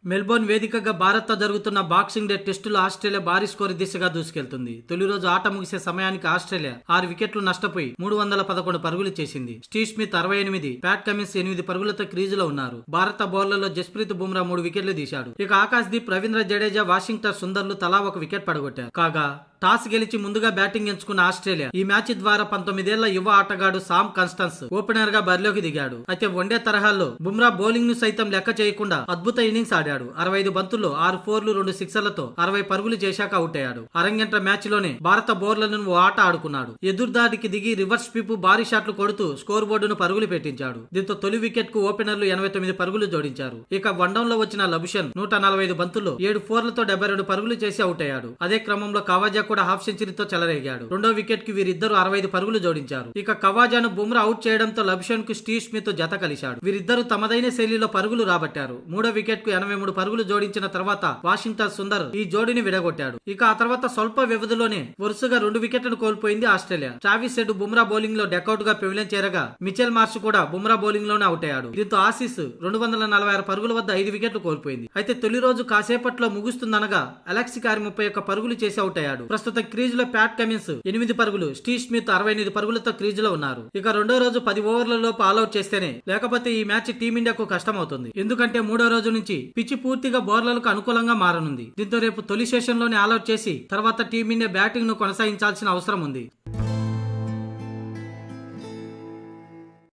Melbourne వేదికగా భారత్తో జరుగుతున్న బాక్సింగ్ డే టెస్టులో ఆస్ట్రేలియా భారీ స్కోర్ దిశగా దూసుకెళ్తుంది. తొలి రోజు ఆట ముగిసే సమయానికి ఆస్ట్రేలియా 6 వికెట్లు నష్టపోయి 311 పరుగులు చేసింది. స్టీవ్ స్మిత్ 68, ప్యాట్ కమిన్స్ 8 పరుగులతో క్రీజులో ఉన్నారు. భారత బౌలర్లలో జస్ప్రీత్ బుమ్రా 3 వికెట్లు తీశాడు. ఇక ఆకాశ్దీప్, రవీంద్ర జడేజా, వాషింగ్టన్ సుందర్లు తలా 1 వికెట్ పడగొట్టారు. కాగా టాస్ గెలిచి ముందుగా బ్యాటింగ్ ఎంచుకున్న ఆస్ట్రేలియా ఈ మ్యాచ్ ద్వారా 19 ఏళ్ల యువ ఆటగాడు సామ్ కన్స్టన్స్ ఓపెనర్ గా బరిలోకి దిగాడు. అయితే వన్డే తరహాలో బుమ్రా బౌలింగ్ ను సైతం లెక్క చేయకుండా అద్భుత ఇన్నింగ్స్ ఆడాడు. 65 బంతుల్లో 6 ఫోర్లు 2 సిక్సర్లతో 60 పరుగులు చేశాక అవుట్ అయ్యాడు. అరంగేట్ర మ్యాచ్ లోనే భారత బౌలర్లను ఓ ఆట ఆడుకున్నాడు. ఎదురుదాడికి దిగి రివర్స్ స్వీప్ భారీ షాట్లు కొడుతూ స్కోర్ బోర్డును పరుగులు పెట్టించాడు. దీంతో తొలి వికెట్ కు ఓపెనర్లు 89 పరుగులు జోడించారు. ఇక వన్డౌన్ లో వచ్చిన లబుషన్ 145 బంతుల్లో 7 ఫోర్లతో 72 పరుగులు చేసి అవుట్ అయ్యాడు. అదే క్రమంలో కవాజా కూడా హాఫ్ సెంచరీతో చెలరేగాడు. రెండో వికెట్ కి వీరిద్దరు 65 పరుగులు జోడించారు. ఇక కవాజాను బుమ్రా అవుట్ చేయడంతో లబుషన్ కు స్టీవ్ స్మిత్ జత కలిశాడు. వీరిద్దరు తమదైన శైలిలో పరుగులు రాబట్టారు. మూడో వికెట్ కు 83 పరుగులు జోడించిన తర్వాత వాషింగ్టన్ సుందర్ ఈ జోడీని విడగొట్టాడు. ఇక ఆ తర్వాత స్వల్ప వ్యవధిలోనే వరుసగా 2 వికెట్లను కోల్పోయింది Australia. Travis head Bumrah bowling లో డెకౌట్ గా పెవిలియన్ చేరగా మిచెల్ మార్ష్ కూడా బుమ్రా బౌలింగ్ లోనే అవుట్ అయ్యాడు. దీంతో ఆసీస్ 246 పరుగుల వద్ద 5 వికెట్లు కోల్పోయింది. అయితే తొలి రోజు కాసేపట్లో ముగుస్తుందనగా అలెక్స్ కారి 31 పరుగులు చేసి అవుట్ అయ్యాడు. ప్రస్తుతం క్రీజ్ లో ప్యాట్ కమిన్స్ 8 పరుగులు, స్టీవ్ స్మిత్ 68 పరుగులతో క్రీజులో ఉన్నారు. ఇక రెండో రోజు 10 ఓవర్లలోపు ఆల్అౌట్ చేస్తేనే, లేకపోతే ఈ మ్యాచ్ టీమిండియాకు కష్టమవుతుంది. ఎందుకంటే మూడో రోజు నుంచి పిచ్ పూర్తిగా బౌలర్లకు అనుకూలంగా మారనుంది. దీంతో రేపు తొలి సెషన్ లోనే ఆల్అౌట్ చేసి తర్వాత టీమిండియా బ్యాటింగ్ ను కొనసాగించాల్సిన అవసరం ఉంది.